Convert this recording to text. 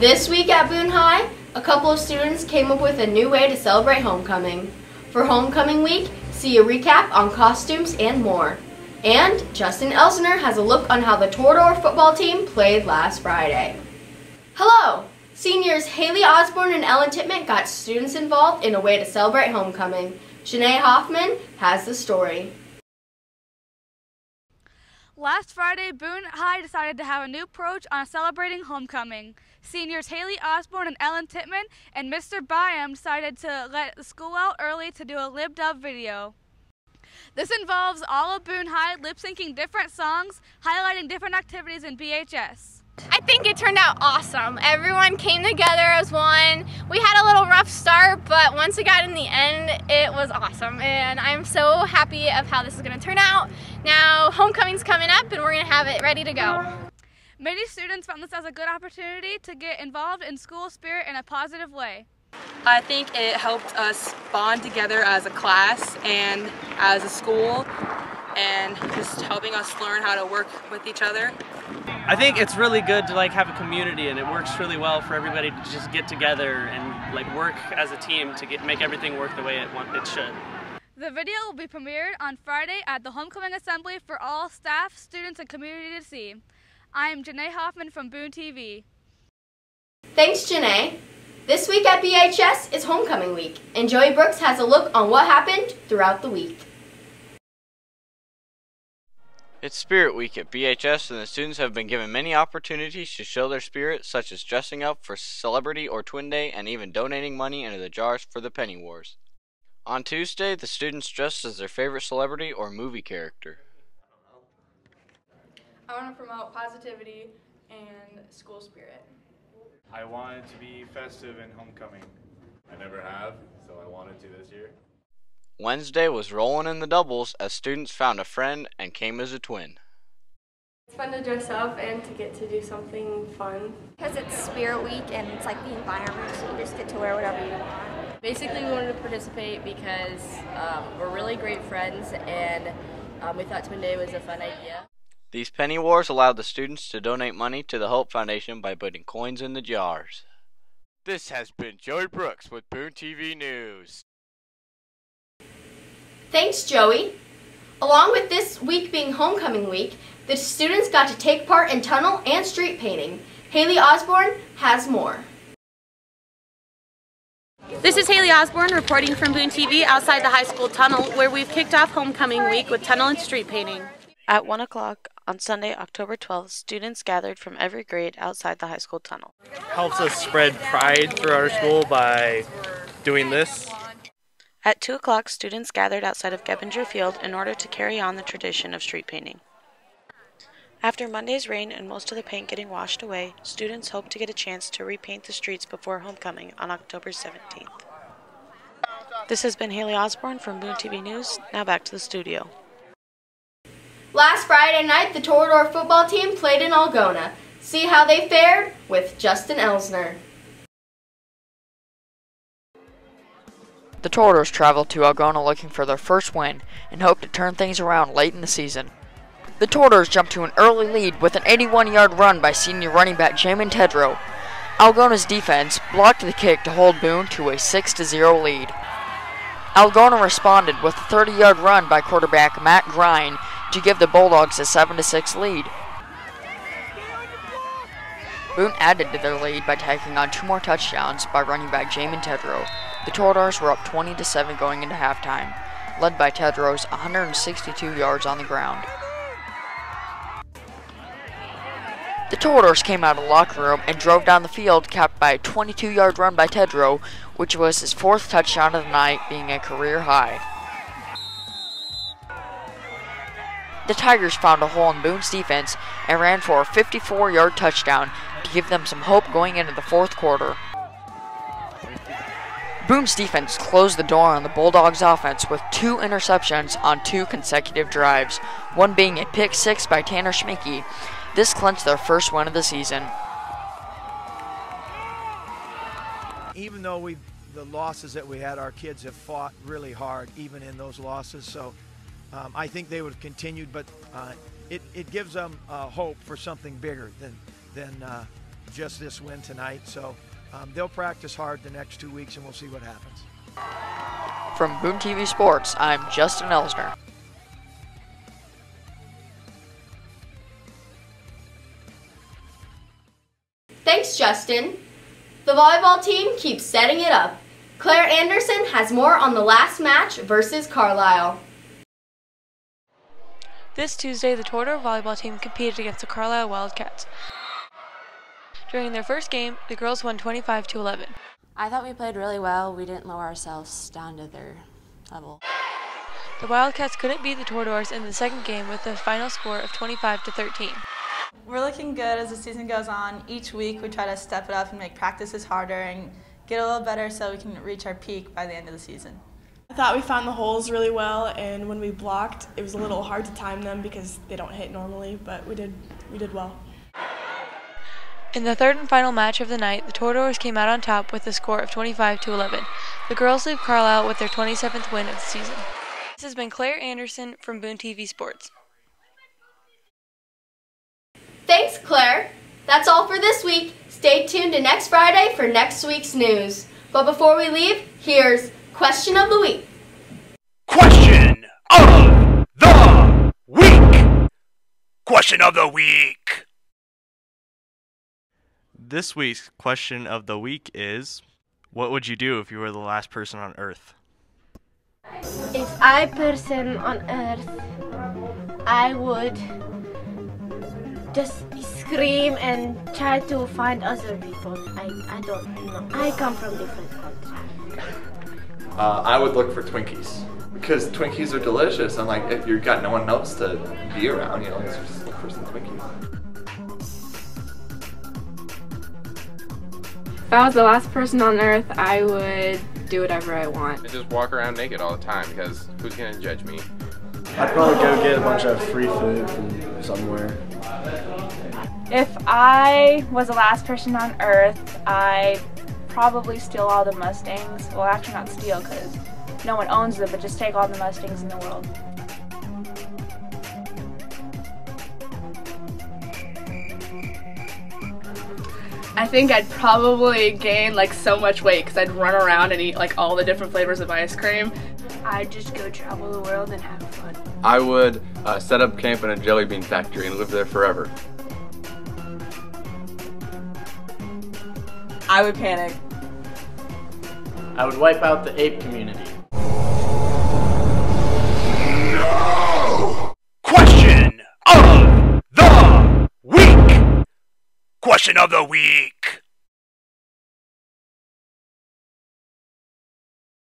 This week at Boone High, a couple of students came up with a new way to celebrate homecoming. For homecoming week, see a recap on costumes and more. And Justin Elsner has a look on how the Torador football team played last Friday. Hello! Seniors Haley Osborne and Ellen Tippett got students involved in a way to celebrate homecoming. Janae Hoffman has the story. Last Friday, Boone High decided to have a new approach on celebrating homecoming. Seniors Haley Osborne and Ellen Tippett and Mr. Byam decided to let the school out early to do a lip-dub video. This involves all of Boone High lip-syncing different songs, highlighting different activities in BHS. I think it turned out awesome. Everyone came together as one. We had a little rough start, but once we got in the end, it was awesome. And I'm so happy of how this is going to turn out. Now, homecoming's coming up, and we're going to have it ready to go. Many students found this as a good opportunity to get involved in school spirit in a positive way. I think it helped us bond together as a class and as a school, and just helping us learn how to work with each other. I think it's really good to have a community, and it works really well for everybody to just get together and work as a team to make everything work the way it should. The video will be premiered on Friday at the Homecoming Assembly for all staff, students, and community to see. I am Janae Hoffman from Boone TV. Thanks, Janae. This week at BHS is homecoming week, and Joey Brooks has a look on what happened throughout the week. It's Spirit Week at BHS, and the students have been given many opportunities to show their spirit, such as dressing up for Celebrity or Twin Day and even donating money into the jars for the Penny Wars. On Tuesday, the students dressed as their favorite celebrity or movie character. I want to promote positivity and school spirit. I wanted to be festive in homecoming. I never have, so I wanted to this year. Wednesday was rolling in the doubles as students found a friend and came as a twin. It's fun to dress up and to get to do something fun. Because it's Spirit Week and it's like the environment, so you just get to wear whatever you want. Basically, we wanted to participate because we're really great friends, and we thought Twin Day was a fun idea. These Penny Wars allowed the students to donate money to the Hope Foundation by putting coins in the jars. This has been Joey Brooks with Boone TV News. Thanks, Joey. Along with this week being homecoming week, the students got to take part in tunnel and street painting. Haley Osborne has more. This is Haley Osborne reporting from Boone TV outside the high school tunnel, where we've kicked off homecoming week with tunnel and street painting. At 1 o'clock on Sunday, October 12th, students gathered from every grade outside the high school tunnel. Helps us spread pride through our school by doing this. At 2 o'clock, students gathered outside of Gebbinger Field in order to carry on the tradition of street painting. After Monday's rain and most of the paint getting washed away, students hope to get a chance to repaint the streets before homecoming on October 17th. This has been Haley Osborne from Boone TV News. Now back to the studio. Last Friday night, the Torador football team played in Algona. See how they fared with Justin Elsner. The Toradors traveled to Algona looking for their first win and hoped to turn things around late in the season. The Toradors jumped to an early lead with an 81-yard run by senior running back Jamin Tedrow. Algona's defense blocked the kick to hold Boone to a 6-0 lead. Algona responded with a 30-yard run by quarterback Matt Grine to give the Bulldogs a 7-6 lead. Boone added to their lead by tacking on 2 more touchdowns by running back Jamin Tedrow. The Toradors were up 20-7 going into halftime, led by Tedrow's 162 yards on the ground. The Toradors came out of the locker room and drove down the field, capped by a 22-yard run by Tedrow, which was his 4th touchdown of the night, being a career high. The Tigers found a hole in Boone's defense and ran for a 54-yard touchdown to give them some hope going into the 4th quarter. Boone's defense closed the door on the Bulldogs' offense with 2 interceptions on 2 consecutive drives, one being a pick 6 by Tanner Schmickey. This clinched their first win of the season. Even though the losses that we had, our kids have fought really hard, even in those losses. So I think they would have continued, but it gives them hope for something bigger than just this win tonight. So they'll practice hard the next 2 weeks, and we'll see what happens. From Boone TV Sports, I'm Justin Elsner. Thanks, Justin. The volleyball team keeps setting it up. Claire Anderson has more on the last match versus Carlisle. This Tuesday, the Torador volleyball team competed against the Carlisle Wildcats. During their first game, the girls won 25-11. I thought we played really well. We didn't lower ourselves down to their level. The Wildcats couldn't beat the Toradors in the second game with a final score of 25-13. We're looking good as the season goes on. Each week we try to step it up and make practices harder and get a little better so we can reach our peak by the end of the season. I thought we found the holes really well, and when we blocked, it was a little hard to time them because they don't hit normally, but we did well. In the third and final match of the night, the Toradors came out on top with a score of 25-11. The girls leave Carlisle with their 27th win of the season. This has been Claire Anderson from Boone TV Sports. Thanks, Claire. That's all for this week. Stay tuned to next Friday for next week's news. But before we leave, here's Question of the Week. Question of the Week! Question of the Week! This week's question of the week is, what would you do if you were the last person on Earth? If I person on Earth, I would just scream and try to find other people. I don't know. I come from different countries. I would look for Twinkies because Twinkies are delicious. And like, if you've got no one else to be around, you know, so just look for some Twinkies. If I was the last person on Earth, I would do whatever I want. I just walk around naked all the time because who's gonna judge me? I'd probably go get a bunch of free food from somewhere. If I was the last person on Earth, I'd probably steal all the Mustangs. Well, actually not steal because no one owns them, but just take all the Mustangs in the world. I think I'd probably gain like so much weight because I'd run around and eat like all the different flavors of ice cream. I'd just go travel the world and have fun. I would set up camp in a jelly bean factory and live there forever. I would panic. I would wipe out the ape community. No! Question of the Week! Question of the Week!